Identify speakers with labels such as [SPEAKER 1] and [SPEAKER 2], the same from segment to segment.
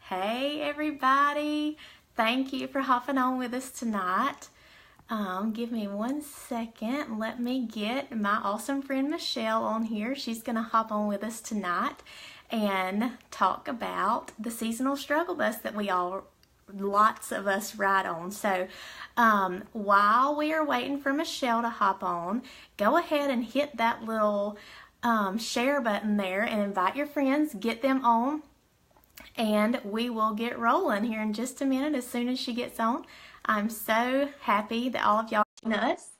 [SPEAKER 1] Hey everybody, thank you for hopping on with us tonight. Give me 1 second. Let me get my awesome friend Michelle on here. She's going to hop on with us tonight and talk about the seasonal struggle bus that lots of us ride on. So while we are waiting for Michelle to hop on, go ahead and hit that little share button there and invite your friends, get them on, and we will get rolling here in just a minute as soon as she gets on. I'm so happy that all of y'all join us.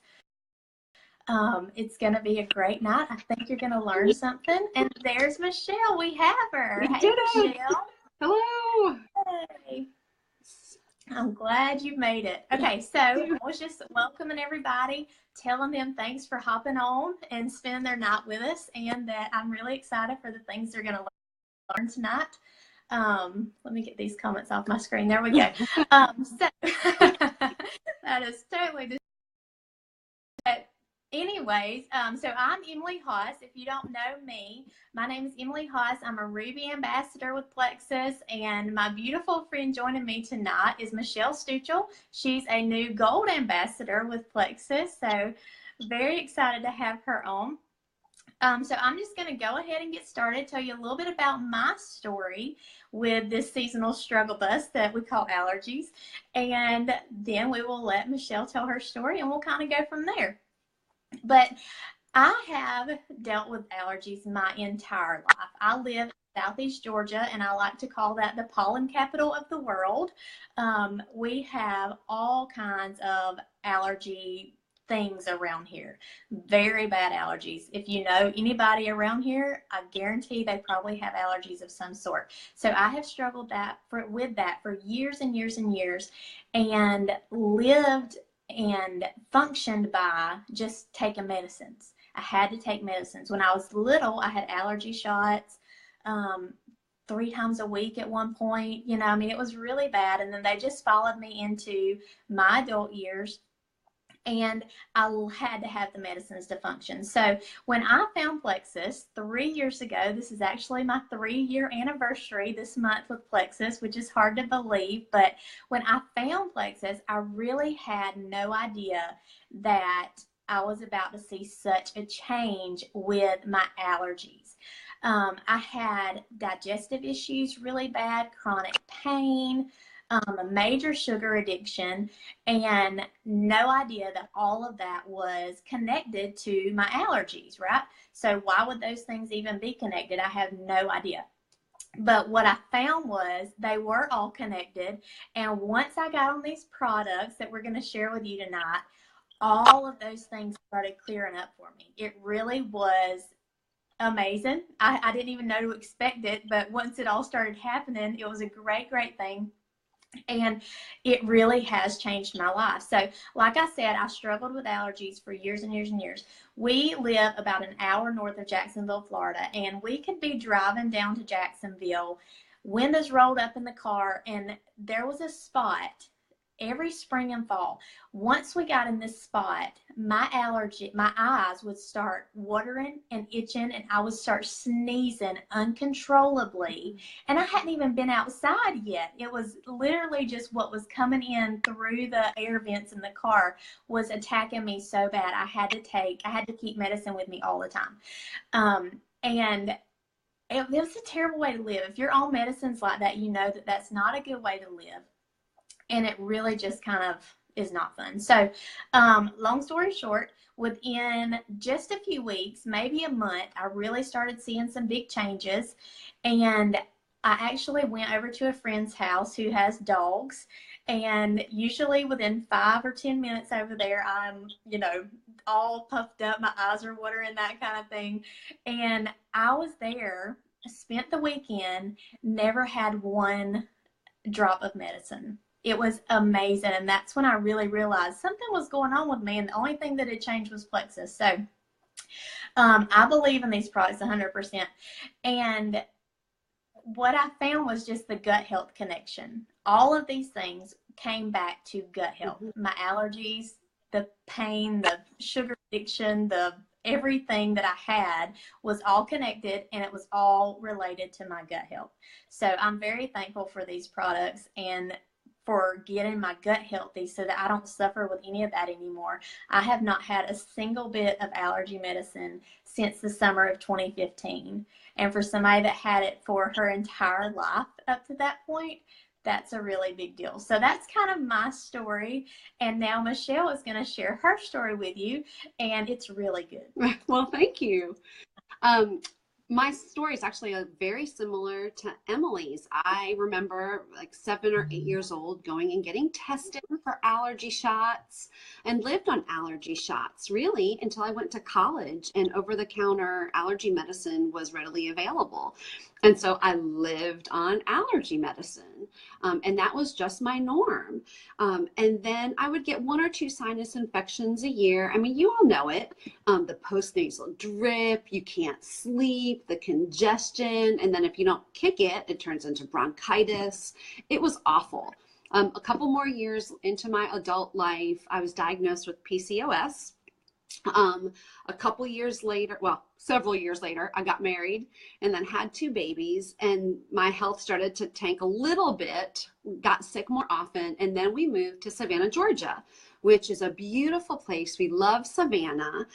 [SPEAKER 1] It's going to be a great night. I think you're going to learn something. And there's Michelle. We have her.
[SPEAKER 2] We
[SPEAKER 1] hey,
[SPEAKER 2] did it.
[SPEAKER 1] Michelle.
[SPEAKER 2] Hello.
[SPEAKER 1] Hey. I'm glad you made it. Okay, so I was just welcoming everybody, telling them thanks for hopping on and spending their night with us, and that I'm really excited for the things they're going to learn tonight. Let me get these comments off my screen. There we go. So that is totally just. But anyways, so I'm Emily Haas. If you don't know me, my name is Emily Haas. I'm a Ruby ambassador with Plexus, and my beautiful friend joining me tonight is Michelle Stuchel. She's a new gold ambassador with Plexus, so very excited to have her on. So I'm just going to go ahead and get started, tell you a little bit about my story with this seasonal struggle bus that we call allergies, and then we will let Michelle tell her story, and we'll kind of go from there. But I have dealt with allergies my entire life. I live in Southeast Georgia, and I like to call that the pollen capital of the world. We have all kinds of allergy things around here. Very bad allergies. If you know anybody around here, I guarantee they probably have allergies of some sort. So I have struggled with that for years and years and years, and lived and functioned by just taking medicines. I had to take medicines. When I was little, I had allergy shots 3 times a week at one point. I mean, it was really bad. And then they just followed me into my adult years, and I had to have the medicines to function. So when I found Plexus 3 years ago, this is actually my 3-year anniversary this month with Plexus, which is hard to believe. But when I found Plexus, I really had no idea that I was about to see such a change with my allergies. I had digestive issues really bad, chronic pain, a major sugar addiction, and no idea that all of that was connected to my allergies, right? So why would those things even be connected? I have no idea. But what I found was they were all connected. And once I got on these products that we're going to share with you tonight, all of those things started clearing up for me. It really was amazing. I didn't even know to expect it, but once it all started happening, it was a great, great thing. And it really has changed my life. So like I said, I struggled with allergies for years and years and years. We live about an hour north of Jacksonville, Florida, and we could be driving down to Jacksonville, windows rolled up in the car, and there was a spot every spring and fall. Once we got in this spot, my eyes would start watering and itching, and I would start sneezing uncontrollably. And I hadn't even been outside yet. It was literally just what was coming in through the air vents in the car was attacking me so bad. I had to keep medicine with me all the time. And it was a terrible way to live. If you're on medicines like that, you know that that's not a good way to live. And it really just kind of is not fun. So long story short, within just a few weeks, maybe a month, I really started seeing some big changes. And I actually went over to a friend's house who has dogs. And usually within 5 or 10 minutes over there, I'm, all puffed up. My eyes are watering, that kind of thing. And I was there, spent the weekend, never had one drop of medicine. It was amazing, and that's when I really realized something was going on with me, and the only thing that had changed was Plexus. So I believe in these products 100%. And what I found was just the gut health connection. All of these things came back to gut health. My allergies, the pain, the sugar addiction, everything that I had was all connected, and it was all related to my gut health. So I'm very thankful for these products and for getting my gut healthy so that I don't suffer with any of that anymore. I have not had a single bit of allergy medicine since the summer of 2015. And for somebody that had it for her entire life up to that point, that's a really big deal. So that's kind of my story. And now Michelle is going to share her story with you, and it's really good.
[SPEAKER 2] Well, thank you. My story is actually very similar to Emily's. I remember like 7 or 8 years old going and getting tested for allergy shots and lived on allergy shots really until I went to college and over-the-counter allergy medicine was readily available. And so I lived on allergy medicine, and that was just my norm. And then I would get 1 or 2 sinus infections a year. I mean, you all know it. The postnasal drip, you can't sleep, the congestion, and then if you don't kick it, it turns into bronchitis. It was awful. A couple more years into my adult life, I was diagnosed with PCOS. A couple years later, well, several years later, I got married and then had 2 babies, and my health started to tank a little bit, got sick more often, and then we moved to Savannah, Georgia, which is a beautiful place. We love Savannah,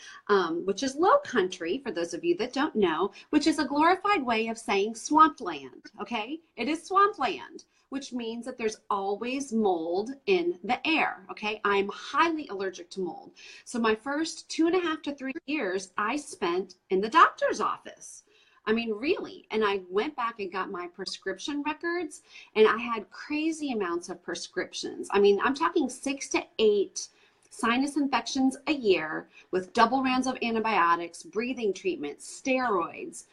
[SPEAKER 2] which is low country, for those of you that don't know, which is a glorified way of saying swampland, okay? It is swampland, which means that there's always mold in the air, okay? I'm highly allergic to mold. So my first 2.5 to 3 years, I spent in the doctor's office. I mean, really. And I went back and got my prescription records, and I had crazy amounts of prescriptions. I mean, I'm talking 6 to 8 sinus infections a year with double rounds of antibiotics, breathing treatments, steroids.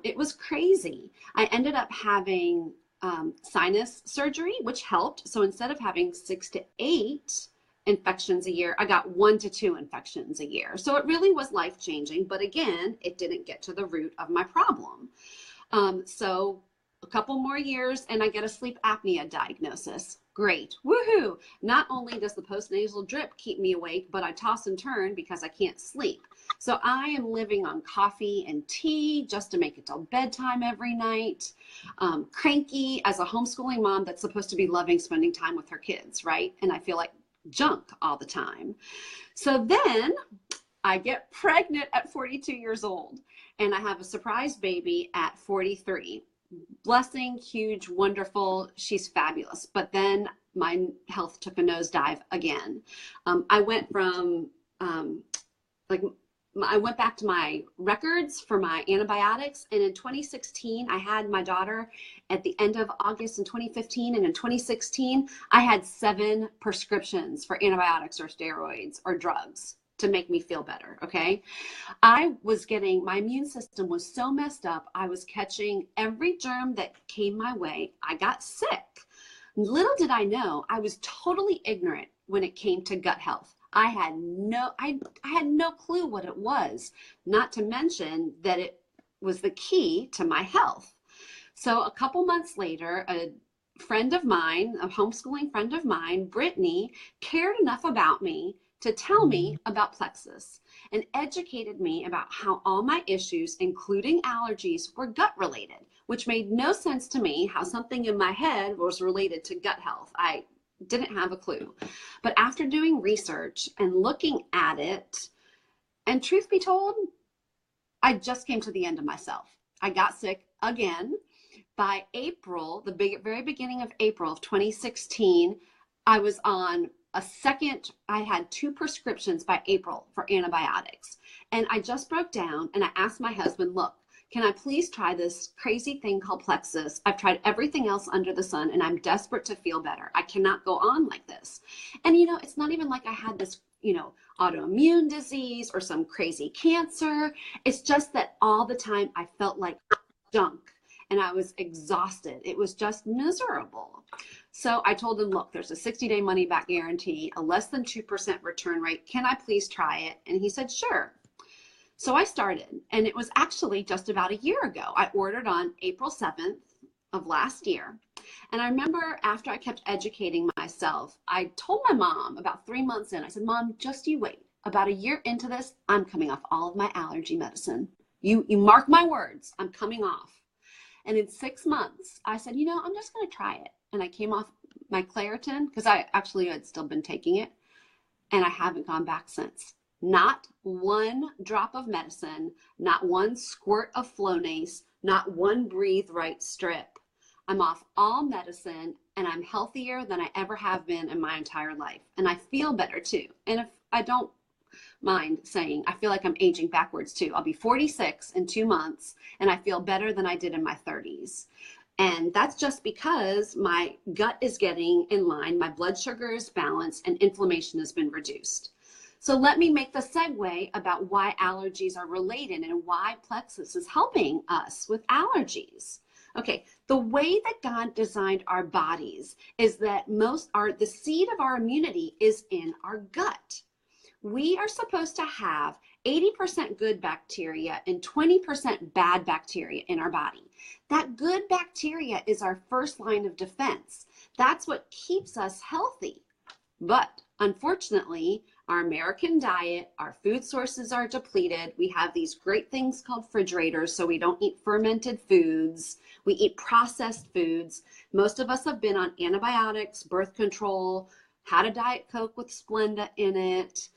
[SPEAKER 2] It was crazy. I ended up having sinus surgery, which helped. So instead of having 6 to 8 infections a year, I got 1 to 2 infections a year. So it really was life-changing. But again, it didn't get to the root of my problem. So a couple more years and I get a sleep apnea diagnosis. Great. Woohoo. Not only does the postnasal drip keep me awake, but I toss and turn because I can't sleep. So I am living on coffee and tea just to make it till bedtime every night. Cranky as a homeschooling mom that's supposed to be loving spending time with her kids, right? And I feel like junk all the time. So then I get pregnant at 42 years old and I have a surprise baby at 43. Blessing, huge, wonderful. She's fabulous. But then my health took a nosedive again. I went from I went back to my records for my antibiotics. And in 2016, I had my daughter at the end of August in 2015. And in 2016, I had 7 prescriptions for antibiotics or steroids or drugs to make me feel better. Okay. My immune system was so messed up. I was catching every germ that came my way. I got sick. Little did I know, I was totally ignorant when it came to gut health. I had no clue what it was, not to mention that it was the key to my health. So a couple months later, a friend of mine, a homeschooling friend of mine, Brittany, cared enough about me to tell me about Plexus and educated me about how all my issues, including allergies, were gut related, which made no sense to me how something in my head was related to gut health. I didn't have a clue. But after doing research and looking at it, and truth be told, I just came to the end of myself. I got sick again. By April, the very beginning of April of 2016, I was on I had 2 prescriptions by April for antibiotics. And I just broke down and I asked my husband, look, can I please try this crazy thing called Plexus? I've tried everything else under the sun and I'm desperate to feel better. I cannot go on like this. And it's not even like I had this, autoimmune disease or some crazy cancer. It's just that all the time I felt like junk and I was exhausted. It was just miserable. So I told him, look, there's a 60-day money back guarantee, a less than 2% return rate. Can I please try it? And he said, sure. So I started, and it was actually just about a year ago. I ordered on April 7th of last year. And I remember after I kept educating myself, I told my mom about 3 months in, I said, Mom, just you wait. about a year into this, I'm coming off all of my allergy medicine. You mark my words, I'm coming off. And in 6 months, I said, I'm just going to try it. And I came off my Claritin because I actually had still been taking it. And I haven't gone back since. Not one drop of medicine, not one squirt of Flonase, not one Breathe Right strip. I'm off all medicine and I'm healthier than I ever have been in my entire life. And I feel better too. And if I don't mind saying, I feel like I'm aging backwards too. I'll be 46 in 2 months and I feel better than I did in my 30s. And that's just because my gut is getting in line, my blood sugar is balanced, and inflammation has been reduced. So let me make the segue about why allergies are related and why Plexus is helping us with allergies. Okay, the way that God designed our bodies is that the seed of our immunity is in our gut. We are supposed to have 80% good bacteria and 20% bad bacteria in our body. That good bacteria is our first line of defense. That's what keeps us healthy. But unfortunately, our American diet, our food sources are depleted. We have these great things called refrigerators, so we don't eat fermented foods. We eat processed foods. Most of us have been on antibiotics, birth control, had a Diet Coke with Splenda in it,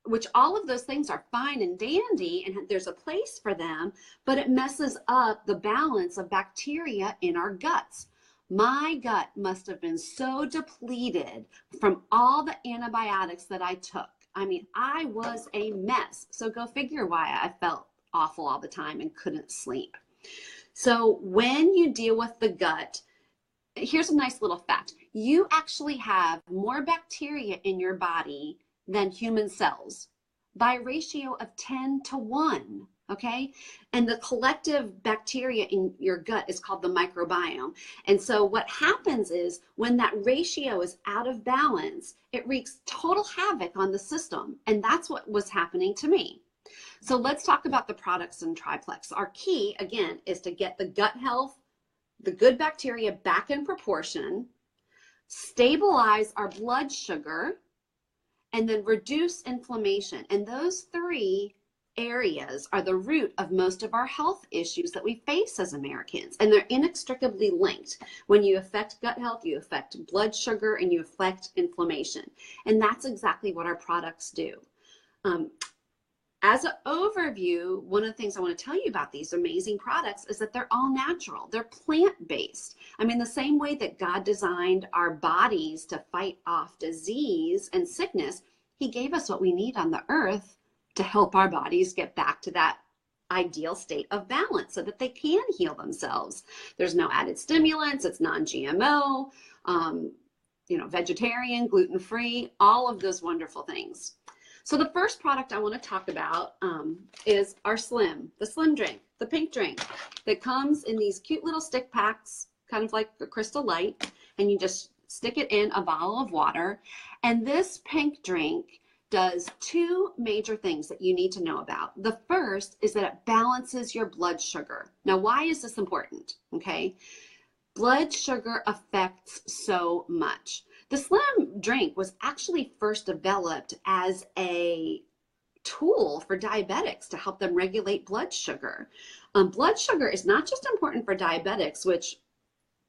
[SPEAKER 2] which all of those things are fine and dandy, and there's a place for them, but it messes up the balance of bacteria in our guts. My gut must have been so depleted from all the antibiotics that I took. I mean, I was a mess. So go figure why I felt awful all the time and couldn't sleep. So when you deal with the gut, here's a nice little fact. You actually have more bacteria in your body than human cells by a ratio of 10-1. Okay. And the collective bacteria in your gut is called the microbiome. And so what happens is when that ratio is out of balance, it wreaks total havoc on the system. And that's what was happening to me. So let's talk about the products in Triplex. Our key, again, is to get the gut health, the good bacteria back in proportion, stabilize our blood sugar, and then reduce inflammation. And those three areas are the root of most of our health issues that we face as Americans. And they're inextricably linked. When you affect gut health, you affect blood sugar and you affect inflammation. And that's exactly what our products do. As an overview, one of the things I want to tell you about these amazing products is that they're all natural. They're plant-based. I mean, the same way that God designed our bodies to fight off disease and sickness, He gave us what we need on the earth to help our bodies get back to that ideal state of balance so that they can heal themselves. There's no added stimulants. It's non-GMO, vegetarian, gluten-free, all of those wonderful things. So the first product I want to talk about is our the Slim drink, the pink drink that comes in these cute little stick packs, kind of like a Crystal Light, and you just stick it in a bottle of water. And this pink drink does two major things that you need to know about. The first is that it balances your blood sugar. Now, why is this important? Okay. Blood sugar affects so much. The Slim drink was actually first developed as a tool for diabetics to help them regulate blood sugar. Blood sugar is not just important for diabetics, which,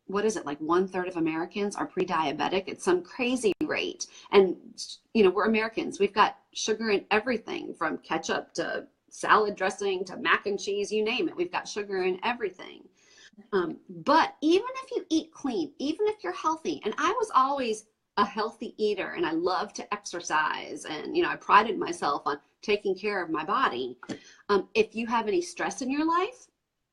[SPEAKER 2] what is it, like 1/3 of Americans are pre-diabetic? It's some crazy rate. And, we're Americans. We've got sugar in everything from ketchup to salad dressing to mac and cheese, you name it. We've got sugar in everything. But even if you eat clean, even if you're healthy, and I was always a healthy eater and I love to exercise and, I prided myself on taking care of my body. If you have any stress in your life,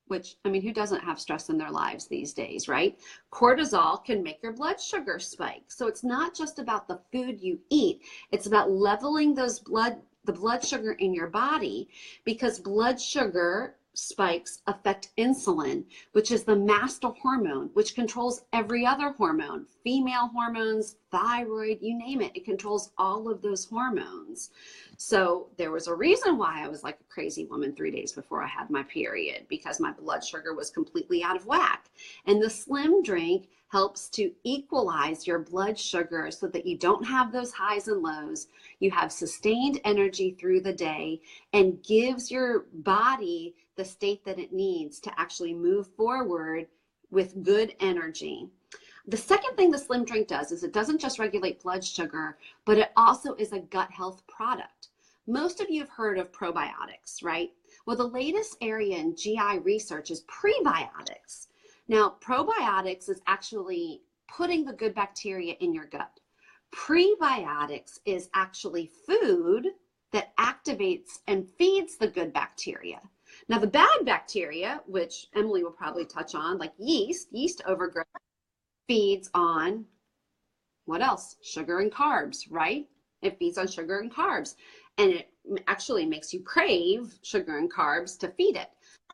[SPEAKER 2] which, who doesn't have stress in their lives these days, right? Cortisol can make your blood sugar spike. So it's not just about the food you eat. It's about leveling the blood sugar in your body, because blood sugar spikes affect insulin, which is the master hormone, which controls every other hormone, female hormones, thyroid, you name it. It controls all of those hormones. So there was a reason why I was like a crazy woman 3 days before I had my period, because my blood sugar was completely out of whack. And the Slim drink helps to equalize your blood sugar so that you don't have those highs and lows. You have sustained energy through the day and gives your body the state that it needs to actually move forward with good energy. The second thing the Slim drink does is it doesn't just regulate blood sugar, but it also is a gut health product. Most of you have heard of probiotics, right? Well, the latest area in GI research is prebiotics. Now, probiotics is actually putting the good bacteria in your gut. Prebiotics is actually food that activates and feeds the good bacteria. Now, the bad bacteria, which Emily will probably touch on, like yeast overgrowth, feeds on what else? Sugar and carbs, right? It feeds on sugar and carbs. And it actually makes you crave sugar and carbs to feed it.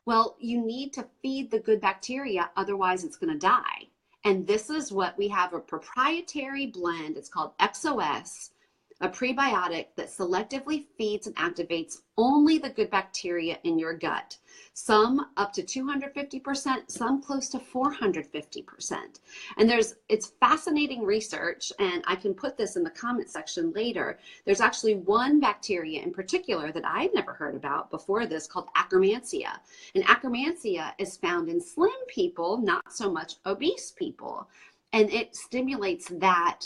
[SPEAKER 2] Well, you need to feed the good bacteria, otherwise it's going to die. And this is what we have, a proprietary blend. It's called XOS, a prebiotic that selectively feeds and activates only the good bacteria in your gut. Some up to 250%, some close to 450%. And it's fascinating research, and I can put this in the comment section later. There's actually one bacteria in particular that I had never heard about before this called Akkermansia. And Akkermansia is found in slim people, not so much obese people. And it stimulates that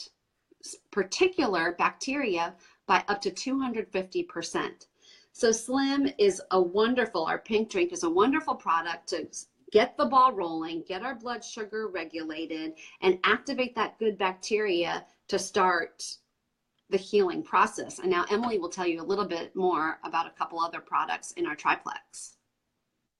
[SPEAKER 2] particular bacteria by up to 250%. So Slim is our pink drink is a wonderful product to get the ball rolling, get our blood sugar regulated, and activate that good bacteria to start the healing process. And now Emily will tell you a little bit more about a couple other products in our triplex.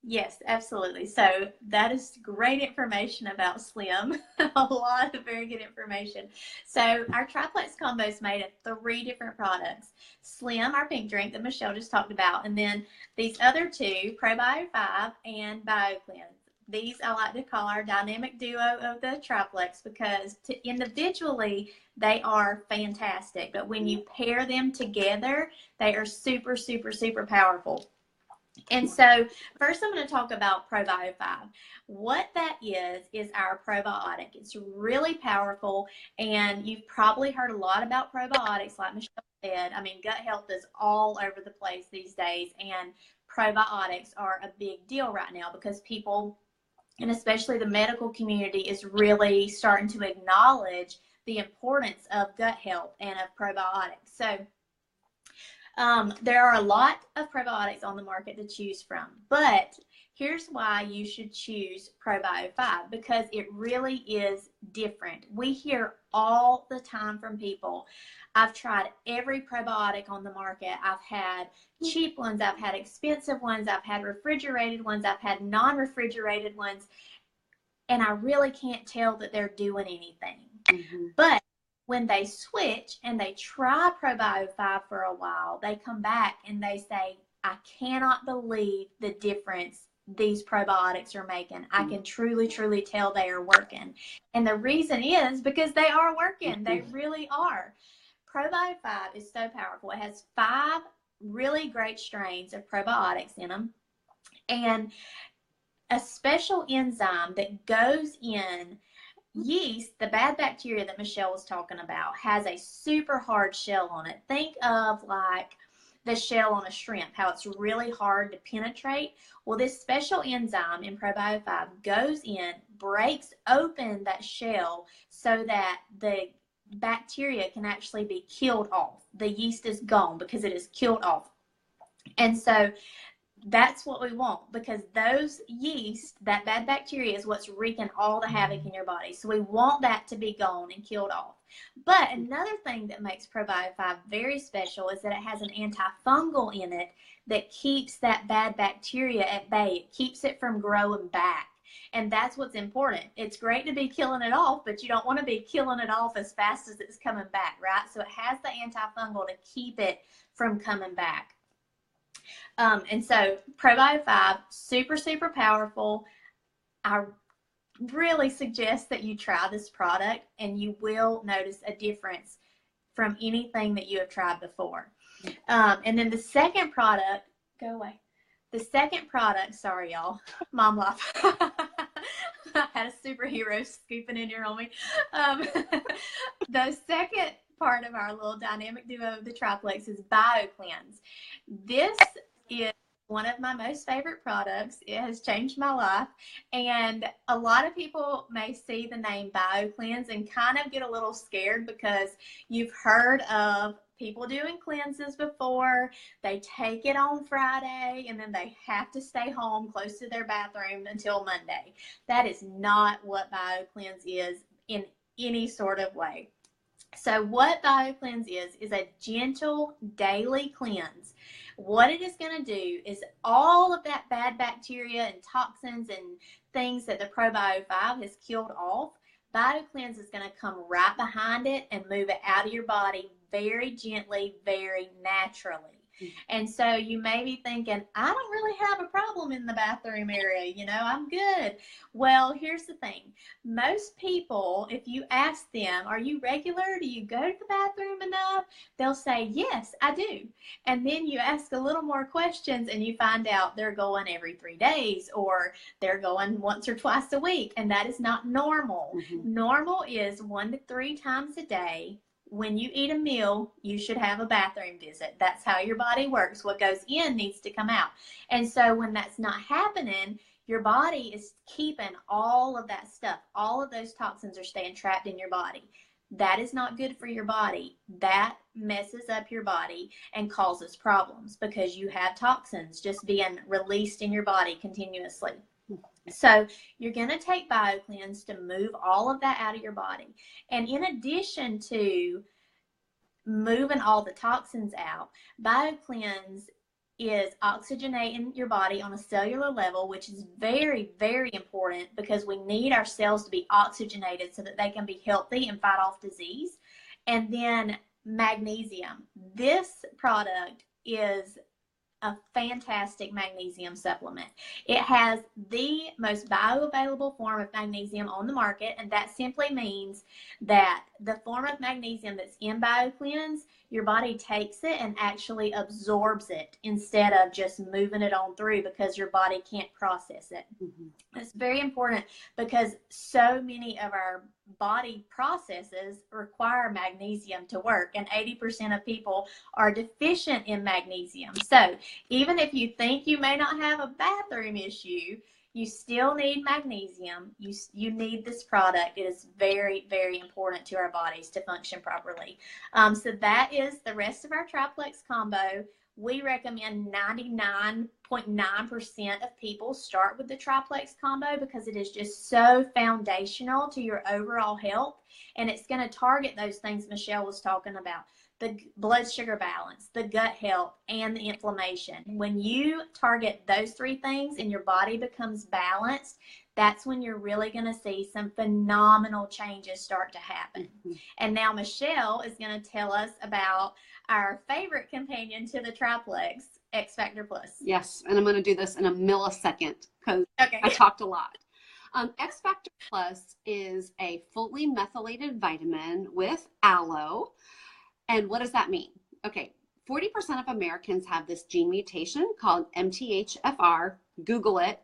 [SPEAKER 1] Yes, absolutely. So that is great information about Slim. A lot of very good information. So our triplex combo is made of 3 different products. Slim, our pink drink that Michelle just talked about, and then these other 2, Probio 5 and BioCleanse. These I like to call our dynamic duo of the triplex because individually they are fantastic. But when you pair them together, they are super, super, super powerful. And so first I'm going to talk about Probio 5. What that is our probiotic. It's really powerful, and you've probably heard a lot about probiotics like Michelle said. I mean, gut health is all over the place these days, and probiotics are a big deal right now because people, and especially the medical community, is really starting to acknowledge the importance of gut health and of probiotics. So there are a lot of probiotics on the market to choose from, but here's why you should choose Probio 5, because it really is different. We hear all the time from people, I've tried every probiotic on the market. I've had cheap ones, I've had expensive ones, I've had refrigerated ones, I've had non-refrigerated ones, and I really can't tell that they're doing anything. Mm-hmm. But when they switch and they try Probio 5 for a while, they come back and they say, I cannot believe the difference these probiotics are making. I can truly, truly tell they are working. And the reason is because they are working. They really are. Probio 5 is so powerful. It has 5 really great strains of probiotics in them, and a special enzyme that goes in yeast. The bad bacteria that Michelle was talking about has a super hard shell on it. Think of like the shell on a shrimp, how it's really hard to penetrate. Well, this special enzyme in Probio 5 goes in, breaks open that shell so that the bacteria can actually be killed off. The yeast is gone because it is killed off. And so that's what we want, because those yeast, that bad bacteria, is what's wreaking all the havoc in your body. So we want that to be gone and killed off. But another thing that makes Probio 5 very special is that it has an antifungal in it that keeps that bad bacteria at bay. It keeps it from growing back. And that's what's important. It's great to be killing it off, but you don't want to be killing it off as fast as it's coming back, right? So it has the antifungal to keep it from coming back. And so Probio 5, super, super powerful. I really suggest that you try this product and you will notice a difference from anything that you have tried before. And then the second product, go away. The second product, sorry y'all, mom life. I had a superhero scooping in here on me. The second part of our little dynamic duo of the triplex is BioCleanse. This is one of my most favorite products. It has changed my life. And a lot of people may see the name BioCleanse and kind of get a little scared because you've heard of people doing cleanses before. They take it on Friday and then they have to stay home close to their bathroom until Monday. That is not what BioCleanse is in any sort of way. So what BioCleanse is a gentle daily cleanse. What it is going to do is all of that bad bacteria and toxins and things that the Probio 5 has killed off, BioCleanse is going to come right behind it and move it out of your body very gently, very naturally. And so you may be thinking, I don't really have a problem in the bathroom area. You know, I'm good. Well, here's the thing. Most people, if you ask them, are you regular? Do you go to the bathroom enough? They'll say, yes, I do. And then you ask a little more questions and you find out they're going every 3 days or they're going once or twice a week. And that is not normal. Normal is 1 to 3 times a day. When you eat a meal, you should have a bathroom visit. That's how your body works. What goes in needs to come out. And so when that's not happening, your body is keeping all of that stuff. All of those toxins are staying trapped in your body. That is not good for your body. That messes up your body and causes problems because you have toxins just being released in your body continuously. So you're going to take BioCleanse to move all of that out of your body. And in addition to moving all the toxins out, BioCleanse is oxygenating your body on a cellular level, which is very, very important because we need our cells to be oxygenated so that they can be healthy and fight off disease. And then magnesium. This product is a fantastic magnesium supplement. It has the most bioavailable form of magnesium on the market, and that simply means that the form of magnesium that's in BioCleanse, your body takes it and actually absorbs it instead of just moving it on through because your body can't process it. It's very important because so many of our body processes require magnesium to work, and 80% of people are deficient in magnesium. So even if you think you may not have a bathroom issue, you still need magnesium. You need this product. It is very, very important to our bodies to function properly. So that is the rest of our triplex combo. We recommend 99.9% of people start with the triplex combo because it is just so foundational to your overall health, and it's going to target those things Michelle was talking about. The blood sugar balance, the gut health, and the inflammation. When you target those 3 things and your body becomes balanced, that's when you're really going to see some phenomenal changes start to happen. And now Michelle is going to tell us about our favorite companion to the triplex, X Factor Plus.
[SPEAKER 2] Yes, and I'm going to do this in a millisecond because I talked a lot. X Factor Plus is a fully methylated vitamin with aloe. And what does that mean? Okay, 40% of Americans have this gene mutation called MTHFR. Google it,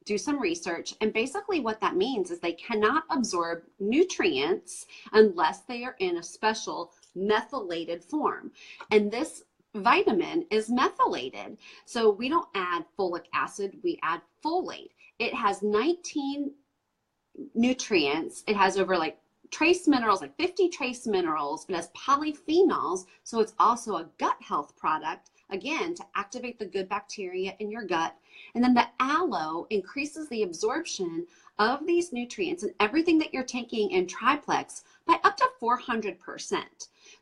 [SPEAKER 2] do some research. And basically what that means is they cannot absorb nutrients unless they are in a special methylated form. And this vitamin is methylated. So we don't add folic acid, we add folate. It has 19 nutrients. It has over trace minerals, 50 trace minerals. It has polyphenols, so it's also a gut health product, again, to activate the good bacteria in your gut. And then the aloe increases the absorption of these nutrients and everything that you're taking in triplex by up to 400%.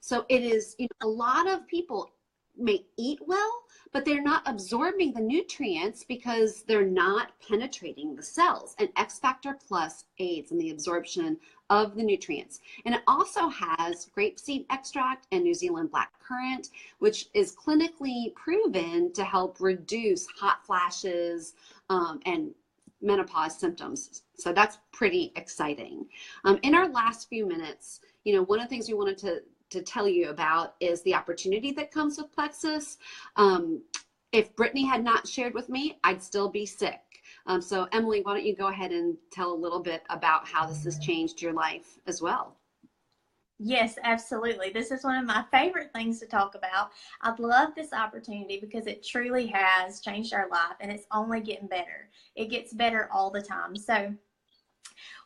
[SPEAKER 2] So it is, a lot of people may eat well, but they're not absorbing the nutrients because they're not penetrating the cells. And X Factor Plus aids in the absorption of the nutrients. And it also has grapeseed extract and New Zealand black currant, which is clinically proven to help reduce hot flashes and menopause symptoms. So that's pretty exciting. In our last few minutes, one of the things we wanted to tell you about is the opportunity that comes with Plexus. If Brittany had not shared with me, I'd still be sick. So Emily, why don't you go ahead and tell a little bit about how this has changed your life as well?
[SPEAKER 1] Yes, absolutely. This is one of my favorite things to talk about. I love this opportunity because it truly has changed our life, and it's only getting better. It gets better all the time. So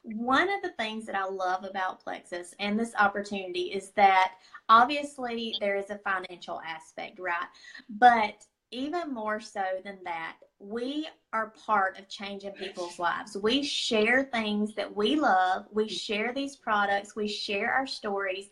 [SPEAKER 1] one of the things that I love about Plexus and this opportunity is that obviously there is a financial aspect, right? But even more so than that, we are part of changing people's lives. We share things that we love. We share these products. We share our stories.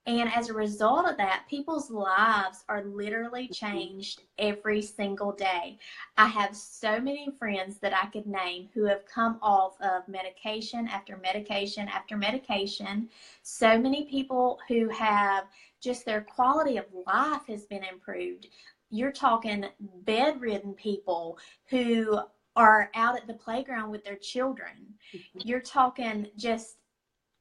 [SPEAKER 1] And as a result of that, people's lives are literally changed every single day. I have so many friends that I could name who have come off of medication after medication after medication. So many people who have just their quality of life has been improved. You're talking bedridden people who are out at the playground with their children. You're talking just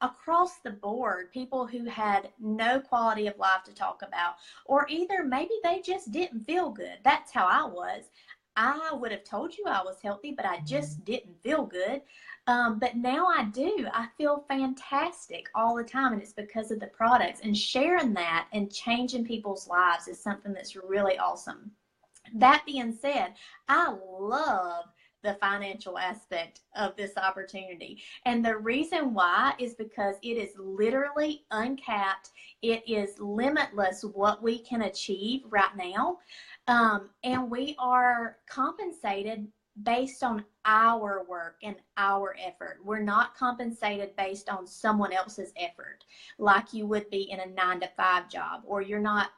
[SPEAKER 1] across the board, people who had no quality of life to talk about, or either maybe they just didn't feel good. That's how I was. I would have told you I was healthy, but I just didn't feel good. But now I do. I feel fantastic all the time, and it's because of the products. And sharing that and changing people's lives is something that's really awesome. That being said, I love the financial aspect of this opportunity. And the reason why is because it is literally uncapped. It is limitless what we can achieve right now. And we are compensated based on our work and our effort. We're not compensated based on someone else's effort like you would be in a 9-to-5 job, or you're not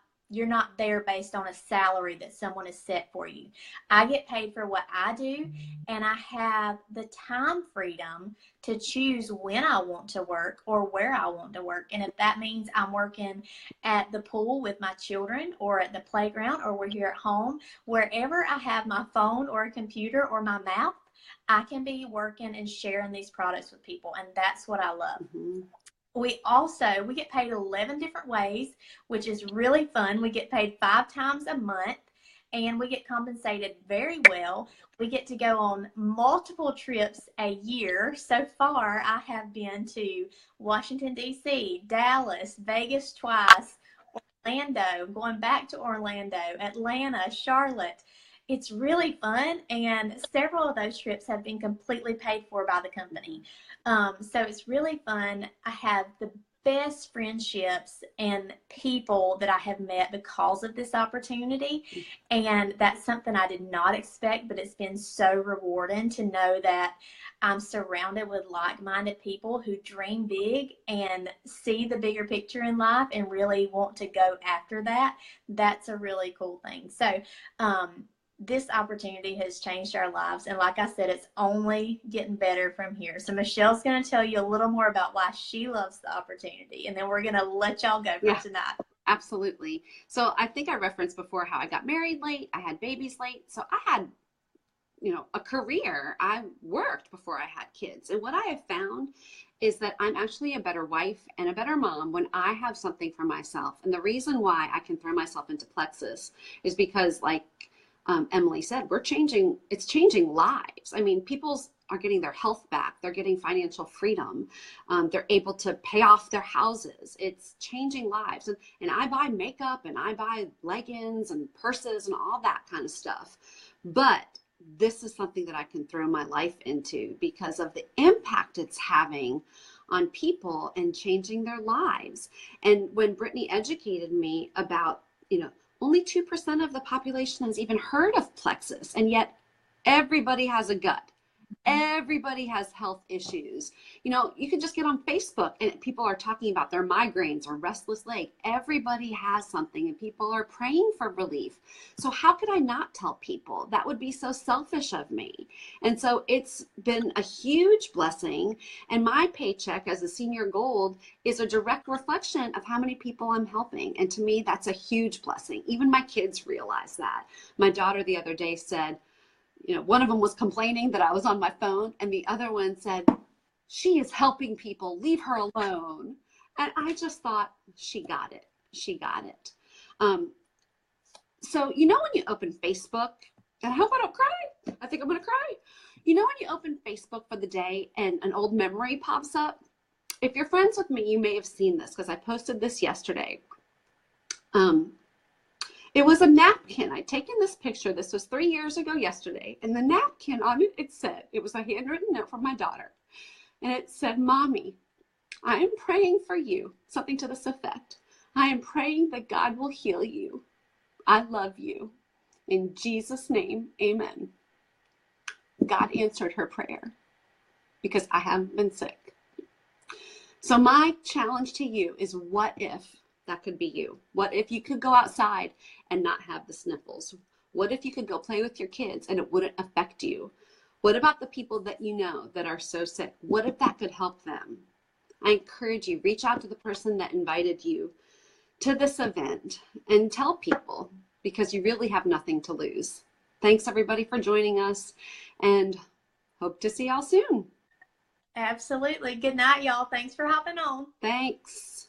[SPEAKER 1] there based on a salary that someone has set for you. I get paid for what I do, and I have the time freedom to choose when I want to work or where I want to work. And if that means I'm working at the pool with my children, or at the playground, or we're here at home, wherever I have my phone or a computer or my mouth, I can be working and sharing these products with people. And that's what I love.
[SPEAKER 2] Mm-hmm.
[SPEAKER 1] We get paid 11 different ways, which is really fun. We get paid 5 times a month, and we get compensated very well. We get to go on multiple trips a year. So far, I have been to Washington, D.C., Dallas, Vegas twice, Orlando, going back to Orlando, Atlanta, Charlotte. It's really fun, and several of those trips have been completely paid for by the company. So it's really fun. I have the best friendships and people that I have met because of this opportunity, and that's something I did not expect, but it's been so rewarding to know that I'm surrounded with like-minded people who dream big and see the bigger picture in life and really want to go after that. That's a really cool thing. So this opportunity has changed our lives. And like I said, it's only getting better from here. So Michelle's going to tell you a little more about why she loves the opportunity. And then we're going to let y'all go for tonight.
[SPEAKER 2] Absolutely. So I think I referenced before how I got married late. I had babies late. So I had, a career. I worked before I had kids. And what I have found is that I'm actually a better wife and a better mom when I have something for myself. And the reason why I can throw myself into Plexus is because, like Emily said, it's changing lives. I mean, people are getting their health back. They're getting financial freedom. They're able to pay off their houses. It's changing lives. And I buy makeup, and I buy leggings and purses and all that kind of stuff. But this is something that I can throw my life into because of the impact it's having on people and changing their lives. And when Brittany educated me about, only 2% of the population has even heard of Plexus, and yet everybody has a gut. Everybody has health issues. You know, you can just get on Facebook and people are talking about their migraines or restless leg. Everybody has something and people are praying for relief. So how could I not tell people? That would be so selfish of me. And so it's been a huge blessing. And my paycheck as a senior gold is a direct reflection of how many people I'm helping. And to me, that's a huge blessing. Even my kids realize that. My daughter the other day said, you know, one of them was complaining that I was on my phone, and the other one said, she is helping people, leave her alone. And I just thought, she got it. She got it. So, you know, when you open Facebook, and I hope I don't cry. I think I'm going to cry. You know, when you open Facebook for the day and an old memory pops up, if you're friends with me, you may have seen this because I posted this yesterday. It was a napkin. I'd taken this picture. This was 3 years ago yesterday. And the napkin on it, it was a handwritten note from my daughter. And it said, Mommy, I am praying for you. Something to this effect. I am praying that God will heal you. I love you. In Jesus' name, amen. God answered her prayer because I haven't been sick. So my challenge to you is, what if that could be you? What if you could go outside and not have the sniffles? What if you could go play with your kids and it wouldn't affect you? What about the people that you know that are so sick? What if that could help them? I encourage you, reach out to the person that invited you to this event and tell people, because you really have nothing to lose. Thanks everybody for joining us, and hope to see y'all soon.
[SPEAKER 1] Absolutely. Good night, y'all. Thanks for hopping on.
[SPEAKER 2] Thanks.